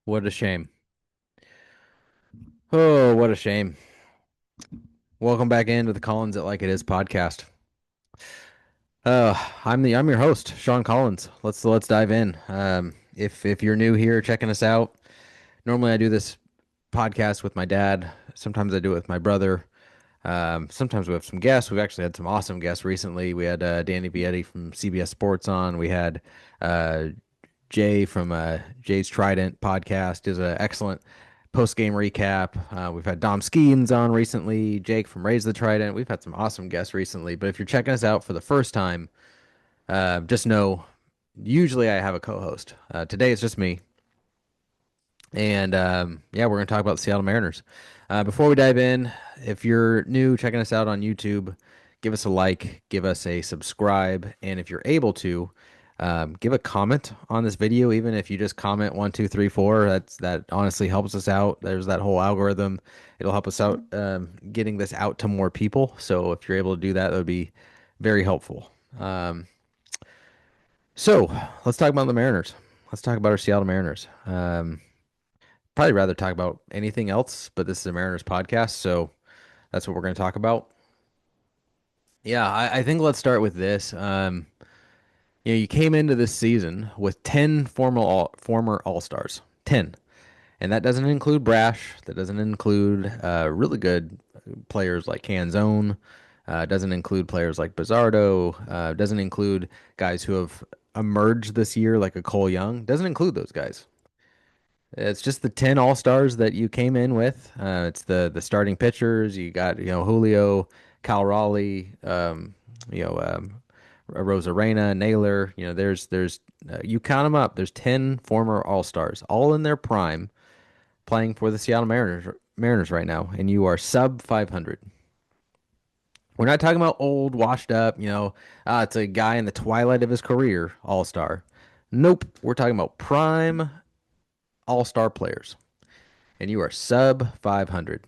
What a shame. Oh, what a shame. Welcome back into the Collins It Like It Is podcast. Uh, I'm your host, Sean Collins. Let's dive in. If you're new here, checking us out, normally I do this podcast with my dad. Sometimes I do it with my brother. Sometimes we have some guests. We've actually had some awesome guests recently. We had Danny Vietti from CBS Sports on. We had uh, Jay from Jay's Trident podcast is an excellent post game recap. We've had Dom Skeens on recently, Jake from Raise the Trident. We've had some awesome guests recently. But if you're checking us out for the first time, just know usually I have a co-host. Today it's just me, and yeah, we're going to talk about the Seattle Mariners. Before we dive in, if you're new checking us out on YouTube, give us a like, give us a subscribe, and if you're able to, give a comment on this video. Even if you just comment one, two, three, four, that honestly helps us out. There's that whole algorithm; it'll help us out getting this out to more people. So if you're able to do that, that would be very helpful. So let's talk about the Mariners. Let's talk about our Seattle Mariners. Probably rather talk about anything else, but this is a Mariners podcast, so that's what we're going to talk about. Yeah, I think let's start with this. You came into this season with 10 former All-Stars. 10. And that doesn't include Brash. That doesn't include really good players like Canzone. Doesn't include players like Bizardo. Doesn't include guys who have emerged this year like a Cole Young. Doesn't include those guys. It's just the 10 All-Stars that you came in with. It's the starting pitchers. You got, Julio, Cal Raleigh, Rosarena, Naylor. There's you count them up. There's 10 former All-Stars, all in their prime, playing for the Seattle Mariners right now, and you are sub 500. We're not talking about old, washed up, it's a guy in the twilight of his career, All-Star. Nope, we're talking about prime All-Star players, and you are sub 500.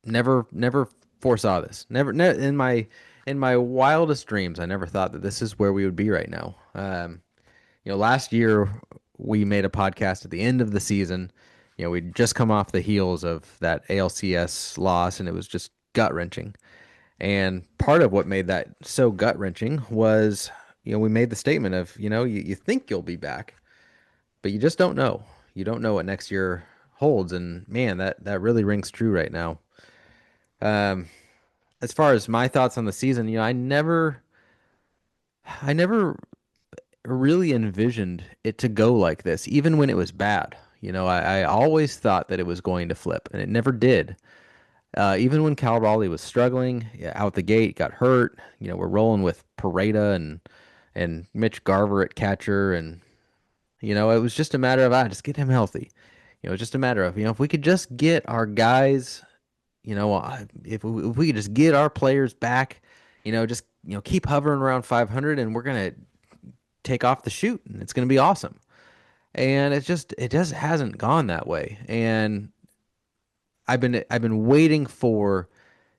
Never foresaw this. In my wildest dreams, I never thought that this is where we would be right now. Last year we made a podcast at the end of the season. We'd just come off the heels of that ALCS loss, and it was just gut wrenching. And part of what made that so gut wrenching was, we made the statement of, you think you'll be back, but you just don't know. You don't know what next year holds, and man, that really rings true right now. Um, as far as my thoughts on the season, I never really envisioned it to go like this, even when it was bad. I always thought that it was going to flip, and it never did. Even when Cal Raleigh was struggling, yeah, out the gate, got hurt. We're rolling with Pareda and Mitch Garver at catcher, and it was just a matter of just get him healthy. Just a matter of if we could just get our guys, if we could just get our players back, just keep hovering around 500, and we're gonna take off the chute, and it's gonna be awesome. And it just hasn't gone that way. And I've been waiting for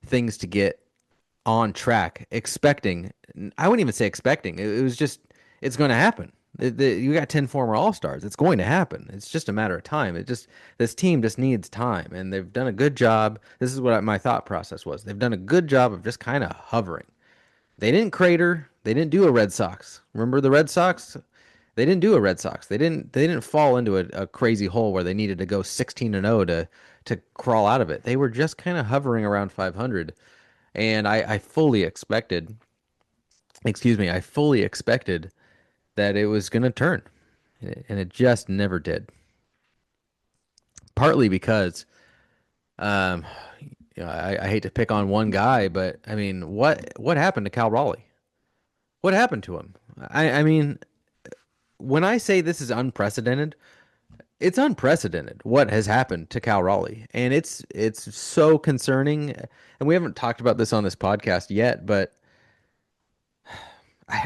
things to get on track, expecting. I wouldn't even say expecting. It was just it's going to happen. You got 10 former All-Stars. It's going to happen. It's just a matter of time. This team just needs time, and they've done a good job. This is what my thought process was. They've done a good job of just kind of hovering. They didn't crater. They didn't do a Red Sox. Remember the Red Sox? They didn't do a Red Sox. They didn't fall into a crazy hole where they needed to go 16-0 to crawl out of it. They were just kind of hovering around 500. And I fully expected, excuse me, I fully expected that it was going to turn, and it just never did. Partly because, um, I hate to pick on one guy, but I mean, what happened to Cal Raleigh? What happened to him? I mean, when I say this is unprecedented, it's unprecedented what has happened to Cal Raleigh, and it's so concerning. And we haven't talked about this on this podcast yet, but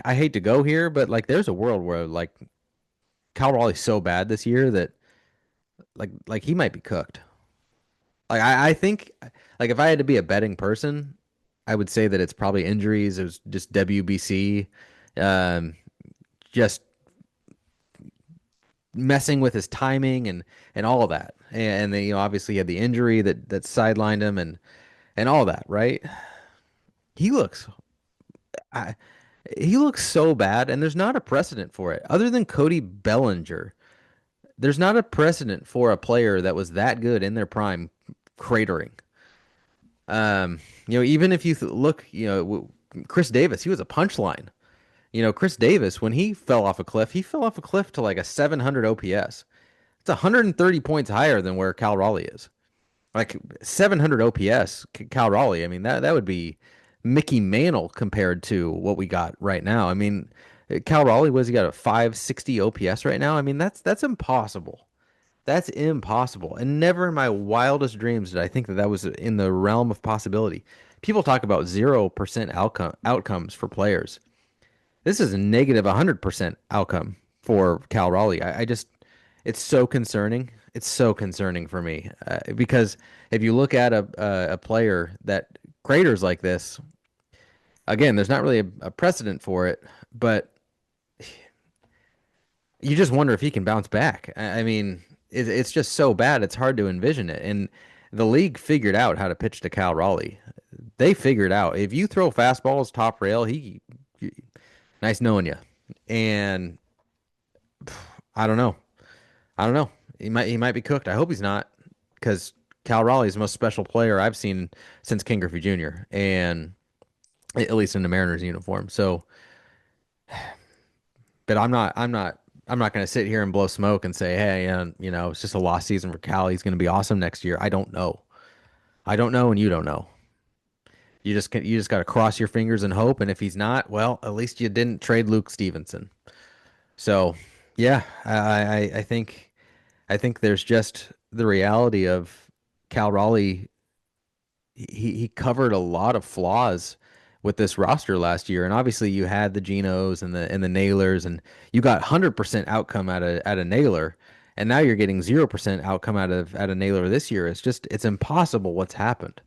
I hate to go here, but like, there's a world where like Cal Raleigh's so bad this year that like he might be cooked. Like I think like if I had to be a betting person, I would say that it's probably injuries. It was just WBC, um, just messing with his timing and all of that. And then, obviously he had the injury that sidelined him and all that, right? He looks I, he looks so bad, and there's not a precedent for it. Other than Cody Bellinger, there's not a precedent for a player that was that good in their prime cratering. Um, even if you look, Chris Davis, he was a punchline. Chris Davis, when he fell off a cliff, he fell off a cliff to like a 700 OPS. It's 130 points higher than where Cal Raleigh is. Like 700 OPS, Cal Raleigh. I mean, that would be Mickey Mantle compared to what we got right now. I mean, Cal Raleigh, was he got a 560 OPS right now? I mean, that's impossible. That's impossible. And never in my wildest dreams did I think that was in the realm of possibility. People talk about 0% outcomes for players. This is a negative 100% outcome for Cal Raleigh. I just, it's so concerning. It's so concerning for me because if you look at a player that craters like this, again, there's not really a precedent for it, but you just wonder if he can bounce back. I mean, it's just so bad. It's hard to envision it. And the league figured out how to pitch to Cal Raleigh. They figured out if you throw fastballs top rail, nice knowing you. And I don't know. I don't know. He might be cooked. I hope he's not, because Cal Raleigh is the most special player I've seen since King Griffey Jr. and at least in the Mariners uniform. So, but I'm not going to sit here and blow smoke and say, hey, it's just a lost season for Cal. He's going to be awesome next year. I don't know. I don't know, and you don't know. You just got to cross your fingers and hope. And if he's not, well, at least you didn't trade Luke Stevenson. So, yeah, I think there's just the reality of Cal Raleigh. He covered a lot of flaws with this roster last year, and obviously you had the Genos and the Nailers, and you got 100% outcome out of Naylor, and now you're getting 0% outcome out of Naylor this year. It's impossible what's happened.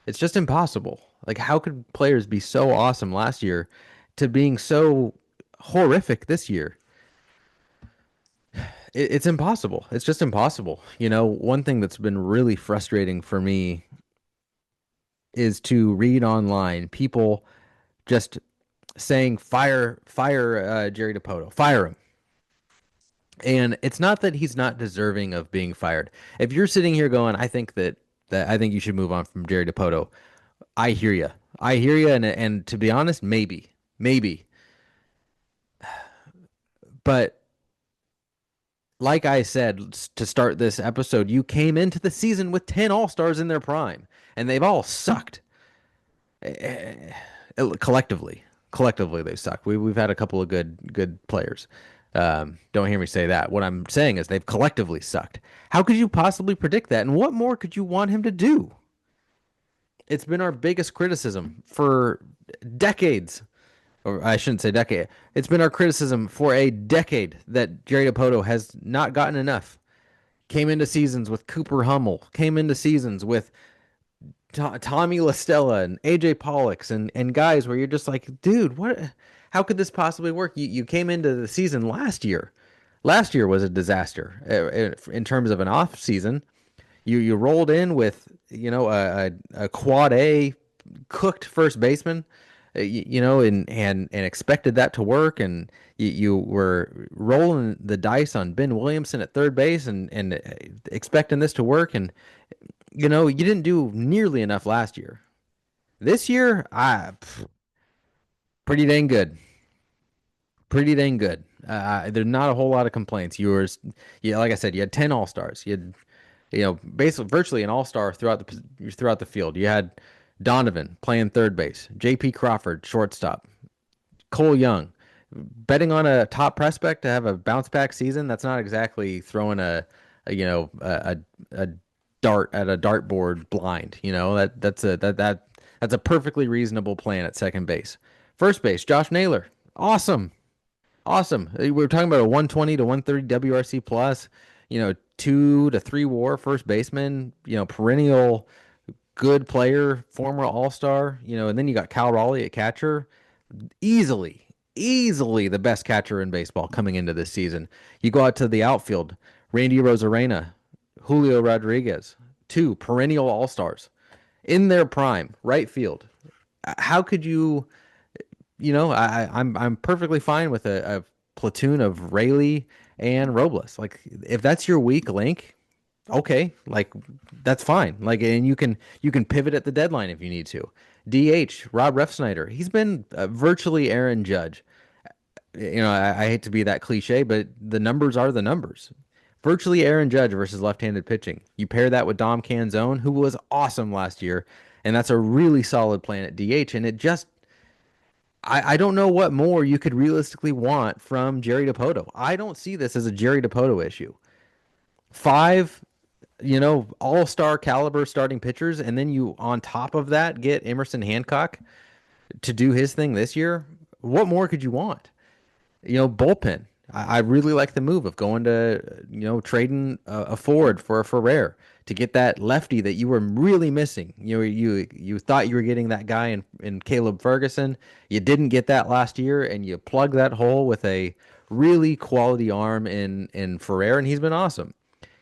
It's just impossible. Like, how could players be so awesome last year to being so horrific this year? It's impossible. It's just impossible. One thing that's been really frustrating for me is to read online people just saying fire Jerry Dipoto, fire him. And it's not that he's not deserving of being fired. If you're sitting here going, I think that I think you should move on from Jerry Dipoto, I hear you. I hear you, and to be honest, maybe. But like I said to start this episode, you came into the season with 10 All-Stars in their prime, and they've all sucked. Collectively, collectively they suck. We've had a couple of good players. Don't hear me say that. What I'm saying is they've collectively sucked. How could you possibly predict that? And what more could you want him to do? It's been our biggest criticism for decades, or I shouldn't say decade. It's been our criticism for a decade that Jerry Dipoto has not gotten enough. Came into seasons with Cooper Hummel. Came into seasons with Tommy LaStella and AJ Pollux and guys where you're just like, dude, what? How could this possibly work? You came into the season last year. Last year was a disaster in terms of an off season. You rolled in with a quad A cooked first baseman, and expected that to work, and you were rolling the dice on Ben Williamson at third base and expecting this to work, and you didn't do nearly enough last year. This year, pretty dang good. Pretty dang good. There's not a whole lot of complaints. Yeah, like I said, you had 10 All-Stars. You had, basically virtually an All-Star throughout the field. You had Donovan playing third base, J.P. Crawford shortstop, Cole Young. Betting on a top prospect to have a bounce back season, that's not exactly throwing a dart at a dartboard blind. That's a perfectly reasonable plan at second base. First base, Josh Naylor. Awesome. Awesome. We were talking about a 120 to 130 WRC plus, 2 to 3 WAR first baseman, perennial good player, former All-Star, and then you got Cal Raleigh at catcher. Easily, easily the best catcher in baseball coming into this season. You go out to the outfield, Randy Rosarena, Julio Rodriguez, two perennial all-stars in their prime, right field. How could you, I'm perfectly fine with a platoon of Rayleigh and Robles. Like if that's your weak link, okay, like that's fine. Like and you can pivot at the deadline if you need to. DH, Rob Refsnyder. He's been virtually Aaron Judge. I hate to be that cliche, but the numbers are the numbers. Virtually Aaron Judge versus left-handed pitching. You pair that with Dom Canzone, who was awesome last year, and that's a really solid plan at DH. And it just, I don't know what more you could realistically want from Jerry Dipoto. I don't see this as a Jerry Dipoto issue. Five, all-star caliber starting pitchers, and then you on top of that get Emerson Hancock to do his thing this year. What more could you want? Bullpen. I really like the move of going to, trading a Ford for a Ferrer to get that lefty that you were really missing. You thought you were getting that guy in Caleb Ferguson. You didn't get that last year, and you plug that hole with a really quality arm in Ferrer, and he's been awesome.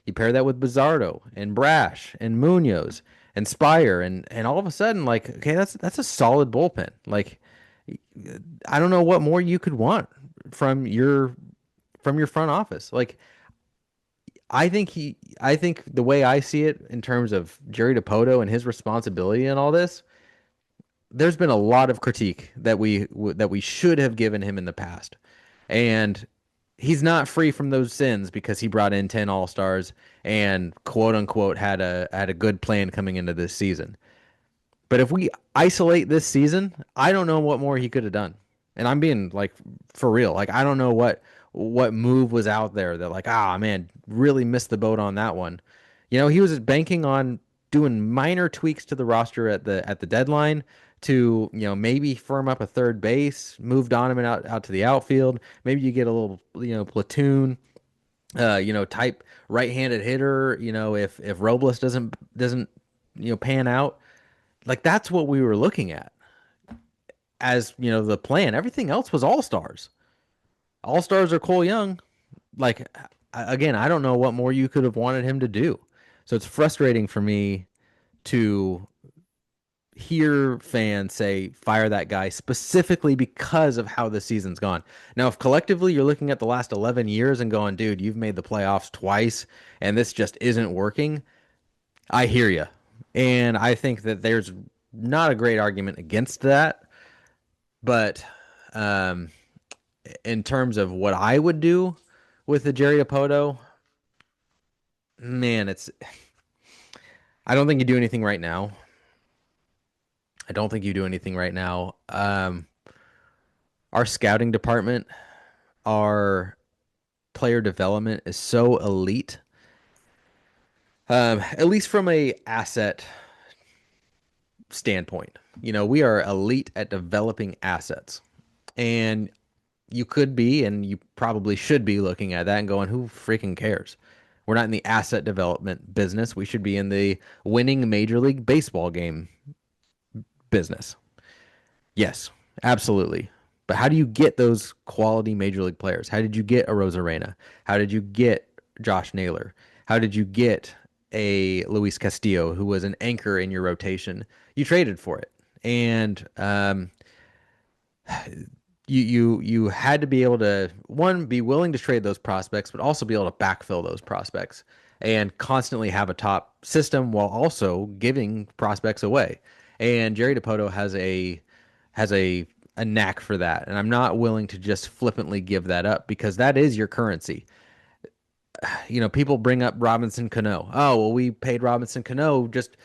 You pair that with Bizardo and Brash and Munoz and Spire, and all of a sudden, like, okay, that's a solid bullpen. Like, I don't know what more you could want from your front office. Like I think the way I see it in terms of Jerry Dipoto and his responsibility and all this, there's been a lot of critique that we should have given him in the past. And he's not free from those sins because he brought in 10 All-Stars and quote unquote had a good plan coming into this season. But if we isolate this season, I don't know what more he could have done. And I'm being like for real. Like I don't know what move was out there that like, ah man, really missed the boat on that one. He was banking on doing minor tweaks to the roster at the deadline to, maybe firm up a third base, move Donovan out to the outfield. Maybe you get a little, platoon, type right-handed hitter, if Robles doesn't, pan out. Like that's what we were looking at as, the plan. Everything else was all stars. All stars are Cole Young. Like again, I don't know what more you could have wanted him to do. So it's frustrating for me to hear fans say fire that guy specifically because of how the season's gone. Now, if collectively you're looking at the last 11 years and going, dude, you've made the playoffs twice and this just isn't working, I hear you. And I think that there's not a great argument against that. But in terms of what I would do with the Jerry Dipoto, man, I don't think you do anything right now. I don't think you do anything right now. Our scouting department, our player development is so elite. At least from a asset standpoint. We are elite at developing assets. And you could be, and you probably should be looking at that and going, who freaking cares? We're not in the asset development business. We should be in the winning Major League Baseball game business. Yes, absolutely. But how do you get those quality Major League players? How did you get a Rosarena? How did you get Josh Naylor? How did you get a Luis Castillo, who was an anchor in your rotation? You traded for it. And you had to be able to, one, be willing to trade those prospects, but also be able to backfill those prospects and constantly have a top system while also giving prospects away. And Jerry Dipoto has a knack for that. And I'm not willing to just flippantly give that up because that is your currency. People bring up Robinson Cano. Oh, well, we paid Robinson Cano. Just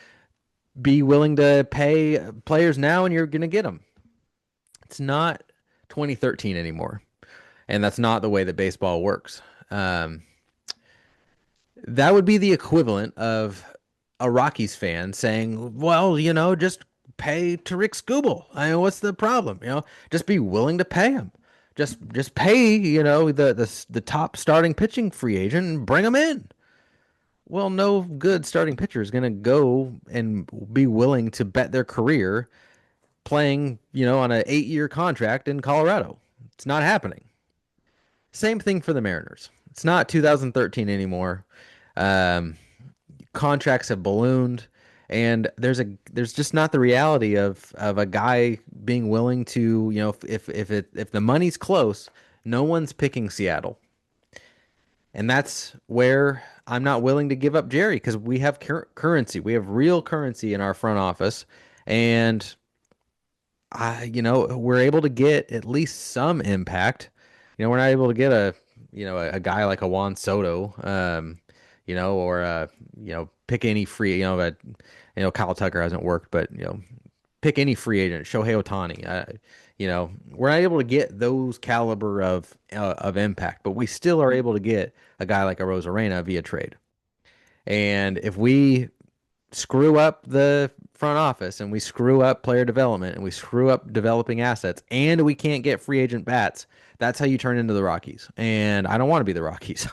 be willing to pay players now and you're going to get them. It's not 2013 anymore. And that's not the way that baseball works. That would be the equivalent of a Rockies fan saying, well, just pay Tariq Skubal. I mean, what's the problem? Just be willing to pay him. Just pay, the top starting pitching free agent and bring him in. Well, no good starting pitcher is going to go and be willing to bet their career playing, on an 8-year contract in Colorado. It's not happening. Same thing for the Mariners. It's not 2013 anymore. Um, Contracts have ballooned, and there's just not the reality of a guy being willing to, if the money's close, no one's picking Seattle. And that's where I'm not willing to give up Jerry because we have currency. We have real currency in our front office. And we're able to get at least some impact. We're not able to get a guy like a Juan Soto, or pick any free, Kyle Tucker hasn't worked, but pick any free agent, Shohei Ohtani. We're not able to get those caliber of impact, but we still are able to get a guy like a Rosarena via trade. And if we screw up the front office and we screw up player development and we screw up developing assets and we can't get free agent bats, that's how you turn into the Rockies. And I don't want to be the Rockies.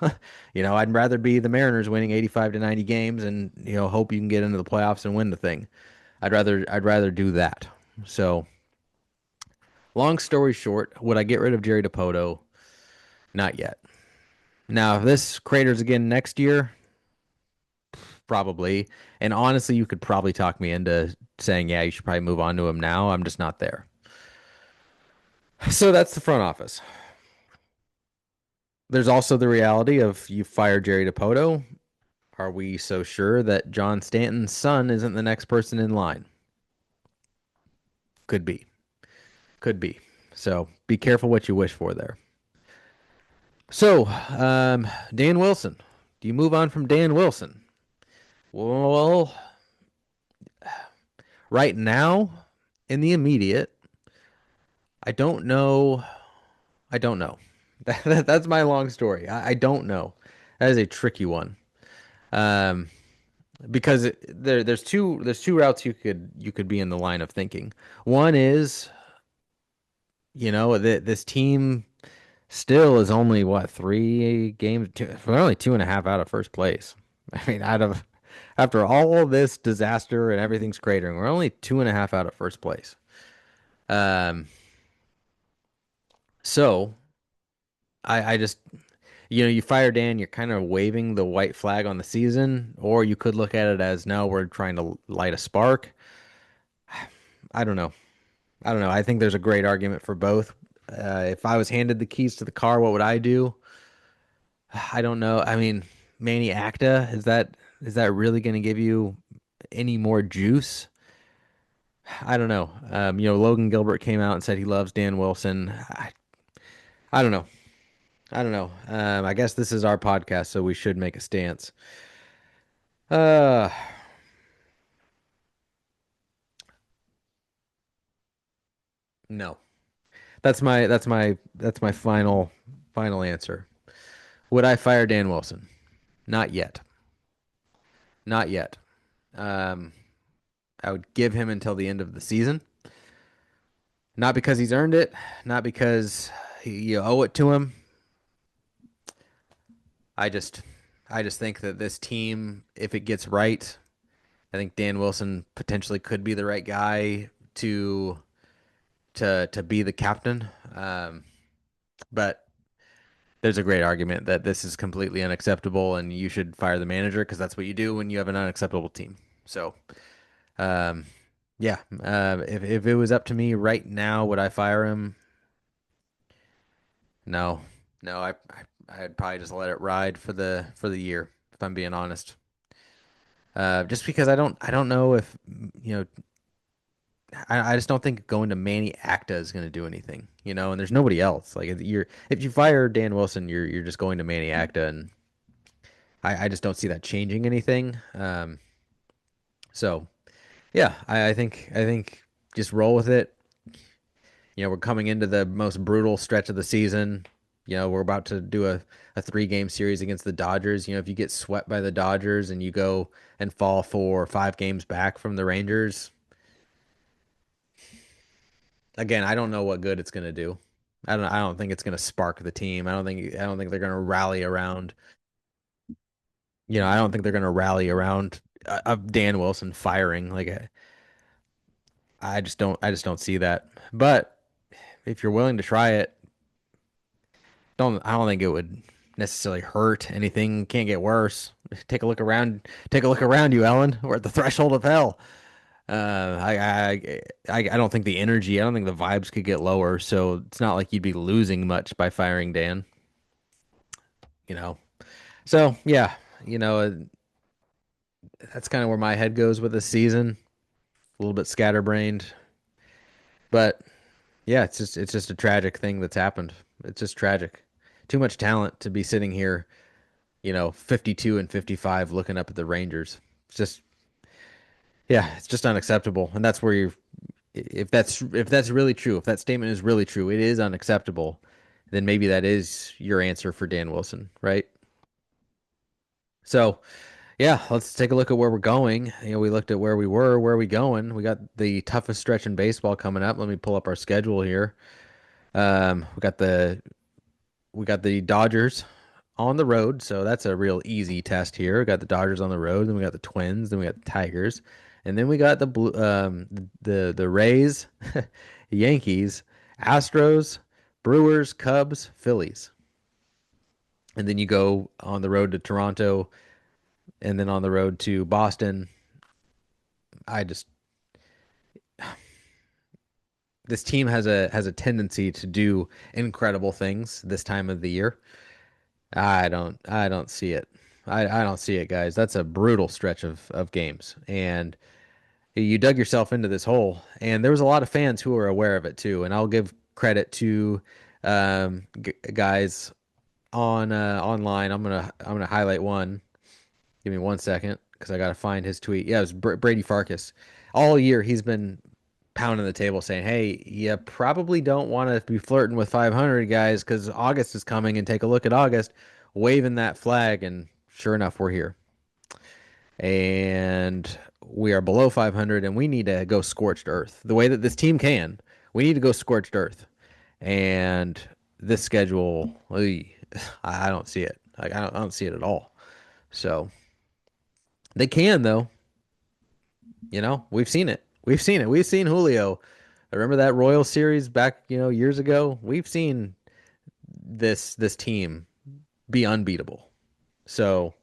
I'd rather be the Mariners winning 85 to 90 games and, hope you can get into the playoffs and win the thing. I'd rather do that. So, long story short, would I get rid of Jerry Dipoto? Not yet. Now, if this craters again next year, probably. And honestly, you could probably talk me into saying, yeah, you should probably move on to him now. I'm just not there. So that's the front office. There's also the reality of you fire Jerry Dipoto. Are we so sure that John Stanton's son isn't the next person in line? Could be. Could be. So be careful what you wish for there. So, Dan Wilson. Do you move on from Dan Wilson? Well, right now, in the immediate, I don't know. I don't know. That's my long story. I don't know. That is a tricky one. Um, because there's two routes you could be in the line of thinking. One is, this team still is only what 3 games. We're only 2.5 out of first place. I mean, after all this disaster and everything's cratering, we're only 2.5 out of first place. Um, so I just you fire Dan, you're kind of waving the white flag on the season, or you could look at it as no, we're trying to light a spark. I don't know. I don't know. I think there's a great argument for both. If I was handed the keys to the car, what would I do? I don't know. I mean, Manny Acta, is that really going to give you any more juice? I don't know. Logan Gilbert came out and said he loves Dan Wilson. I don't know. I don't know. I guess this is our podcast, so we should make a stance. Uh, no. That's my final answer. Would I fire Dan Wilson? Not yet. Not yet. Um, I would give him until the end of the season. Not because he's earned it, not because you owe it to him. I just I just think that this team, if it gets right, I think Dan Wilson potentially could be the right guy to be the captain. But there's a great argument that this is completely unacceptable and you should fire the manager because that's what you do when you have an unacceptable team. So, um, yeah, if it was up to me right now, would I fire him? No, no, I'd probably just let it ride for the year, if I'm being honest. Just because I don't know if you know I just don't think going to Manny Acta is going to do anything, and there's nobody else. Like if you fire Dan Wilson, you're just going to Manny Acta, and I just don't see that changing anything. So yeah, I think just roll with it. We're coming into the most brutal stretch of the season. We're about to do a 3 game series against the Dodgers. If you get swept by the Dodgers and you go and fall for 5 games back from the Rangers, again, I don't know what good it's going to do. I don't think it's going to spark the team. I don't think they're going to rally around. I don't think they're going to rally around of Dan Wilson firing. Like I just don't see that. But if you're willing to try it, I don't think it would necessarily hurt anything. Can't get worse. Take a look around. Take a look around you, Ellen. We're at the threshold of hell. I don't think the energy. I don't think the vibes could get lower. So it's not like you'd be losing much by firing Dan. You know. So yeah, you know that's kind of where my head goes with this season. A little bit scatterbrained, but yeah, it's just a tragic thing that's happened. It's just tragic. Too much talent to be sitting here, 52 and 55 looking up at the Rangers. It's just yeah, it's just unacceptable. And that's where you if that's really true, if that statement is really true, it is unacceptable, then maybe that is your answer for Dan Wilson, right? So, yeah, let's take a look at where we're going. We looked at where we were, where are we going? We got the toughest stretch in baseball coming up. Let me pull up our schedule here. Um, we got the we got the Dodgers on the road, so that's a real easy test here. We got the Dodgers on the road, then we got the Twins, then we got the Tigers, and then we got the blue, the Rays, Yankees, Astros, Brewers, Cubs, Phillies, and then you go on the road to Toronto, and then on the road to Boston. I just This team has a tendency to do incredible things this time of the year. I don't see it. I don't see it, guys. That's a brutal stretch of games. And you dug yourself into this hole. And there was a lot of fans who were aware of it too. And I'll give credit to g guys on online. I'm gonna highlight one. Give me 1 second because I gotta find his tweet. Yeah, it was Brady Farkas. All year he's been pounding the table saying, "Hey, you probably don't want to be flirting with 500 guys because August is coming and take a look at August, waving that flag." And sure enough, we're here. And we are below 500 and we need to go scorched earth. The way that this team can, we need to go scorched earth. And this schedule, I don't see it. Like I don't see it at all. So they can though. We've seen it. We've seen it. We've seen Julio. I remember that Royal series back, years ago. We've seen this team be unbeatable. So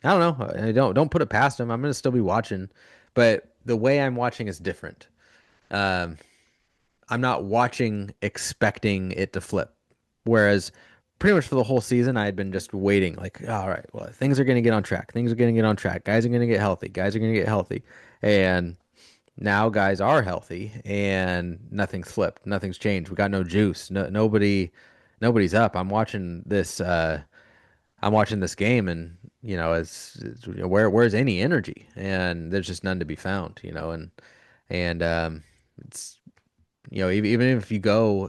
I don't know. I don't put it past him. I'm gonna still be watching, but the way I'm watching is different. Um, I'm not watching expecting it to flip. Whereas pretty much for the whole season, I had been just waiting, like, all right, well, things are gonna get on track. Things are gonna get on track. Guys are gonna get healthy. Guys are gonna get healthy. And now guys are healthy and nothing's flipped. Nothing's changed. We got no juice. Nobody's up. I'm watching this game and where's any energy? And there's just none to be found, and it's even if you go,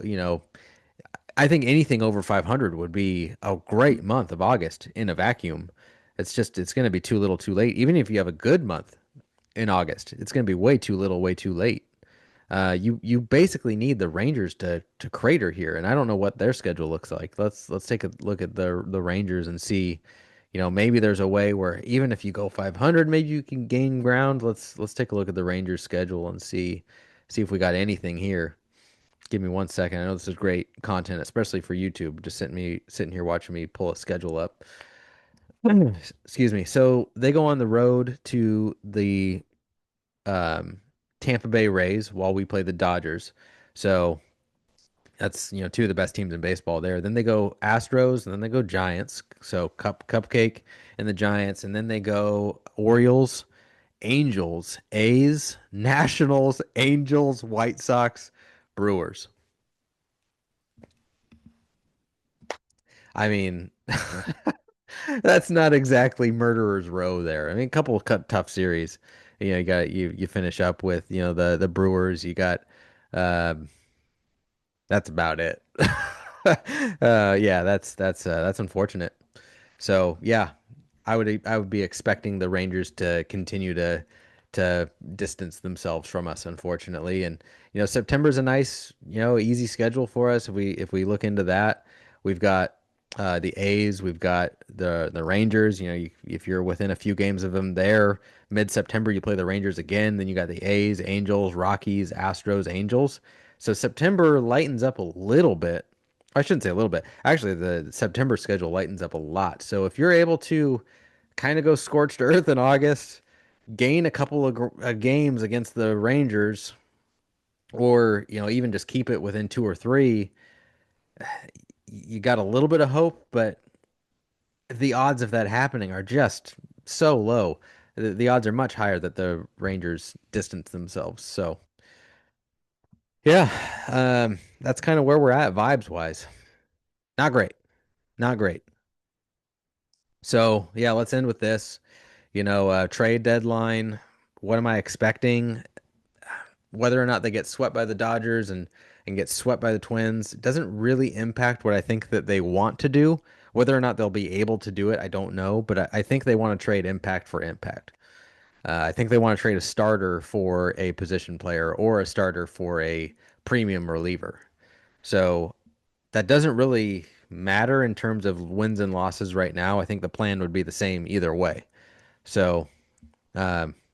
I think anything over 500 would be a great month of August in a vacuum. It's going to be too little, too late. Even if you have a good month in August, it's going to be way too little, way too late. You basically need the Rangers to crater here, and I don't know what their schedule looks like. Let's take a look at the Rangers and see, maybe there's a way where even if you go 500, maybe you can gain ground. Let's take a look at the Rangers schedule and see if we got anything here. Give me 1 second. I know this is great content, especially for YouTube. Just sitting here watching me pull a schedule up. Excuse me. So they go on the road to the um, Tampa Bay Rays while we play the Dodgers. So that's two of the best teams in baseball there. Then they go Astros, and then they go Giants. So Cupcake and the Giants, and then they go Orioles, Angels, A's, Nationals, Angels, White Sox, Brewers. I mean, that's not exactly murderer's row there. I mean, a couple of tough series. You finish up with the Brewers. You got um, that's about it. Yeah, that's unfortunate. So yeah, I would be expecting the Rangers to continue to distance themselves from us, unfortunately. And September's a nice, easy schedule for us. If we look into that, we've got the A's, we've got the Rangers. If you're within a few games of them there, mid-September you play the Rangers again. Then you got the A's, Angels, Rockies, Astros, Angels. So September lightens up a little bit. I shouldn't say a little bit. Actually, the September schedule lightens up a lot. So if you're able to kind of go scorched earth in August, gain a couple of games against the Rangers, or even just keep it within two or three, you got a little bit of hope, but the odds of that happening are just so low. The odds are much higher that the Rangers distance themselves. So yeah, that's kind of where we're at vibes wise. Not great, not great. So yeah, let's end with this. Trade deadline. What am I expecting? Whether or not they get swept by the Dodgers and get swept by the Twins doesn't really impact what I think that they want to do. Whether or not they'll be able to do it, I don't know, but I think they want to trade impact for impact. I think they want to trade a starter for a position player or a starter for a premium reliever. So that doesn't really matter in terms of wins and losses right now. I think the plan would be the same either way. So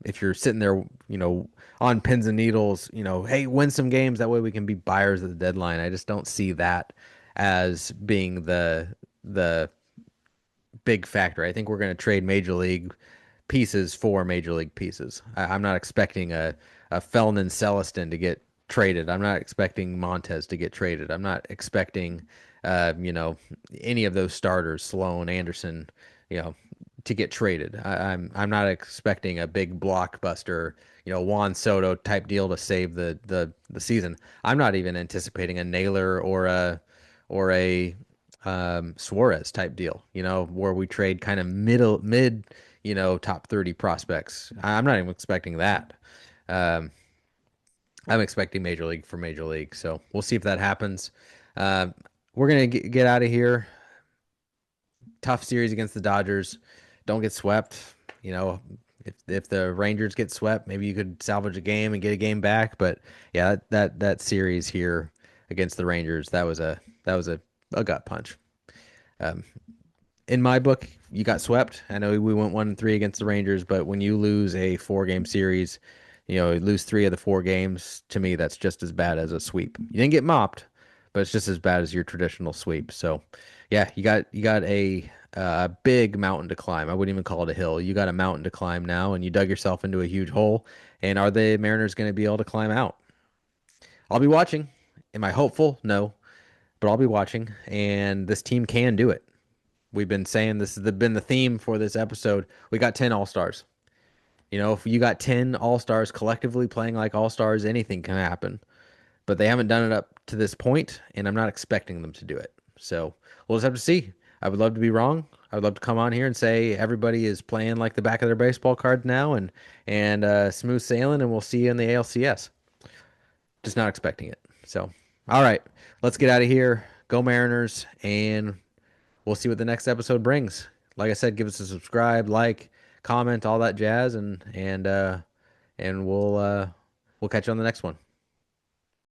if you're sitting there, on pins and needles, hey, win some games. That way we can be buyers at the deadline. I just don't see that as being the big factor. I think we're going to trade major league pieces for major league pieces. I'm not expecting a Felton and Celestin to get traded. I'm not expecting Montez to get traded. I'm not expecting, uh, you know, any of those starters, Sloan, Anderson, you know, to get traded. I'm not expecting a big blockbuster, Juan Soto type deal to save the season. I'm not even anticipating a Naylor or a Suarez type deal, where we trade kind of mid, top 30 prospects. I'm not even expecting that. Um, I'm expecting major league for major league. So we'll see if that happens. Uh, we're gonna get out of here. Tough series against the Dodgers. Don't get swept. You know, if the Rangers get swept, maybe you could salvage a game and get a game back. But yeah, that series here against the Rangers, that was a gut punch. Um, in my book, you got swept. I know we went 1-3 against the Rangers, but when you lose a four-game series, you lose three of the four games, to me, that's just as bad as a sweep. You didn't get mopped, but it's just as bad as your traditional sweep. So, yeah, you got a big mountain to climb. I wouldn't even call it a hill. You got a mountain to climb now, and you dug yourself into a huge hole. And are the Mariners going to be able to climb out? I'll be watching. Am I hopeful? No, but I'll be watching, and this team can do it. We've been saying this has been the theme for this episode. We got 10 All-Stars. If you got 10 All-Stars collectively playing like All-Stars, anything can happen. But they haven't done it up to this point, and I'm not expecting them to do it. So we'll just have to see. I would love to be wrong. I would love to come on here and say everybody is playing like the back of their baseball cards now and smooth sailing, and we'll see you in the ALCS. Just not expecting it. So, all right, let's get out of here. Go Mariners, and we'll see what the next episode brings. Like I said, give us a subscribe, like, comment, all that jazz, and we'll catch you on the next one.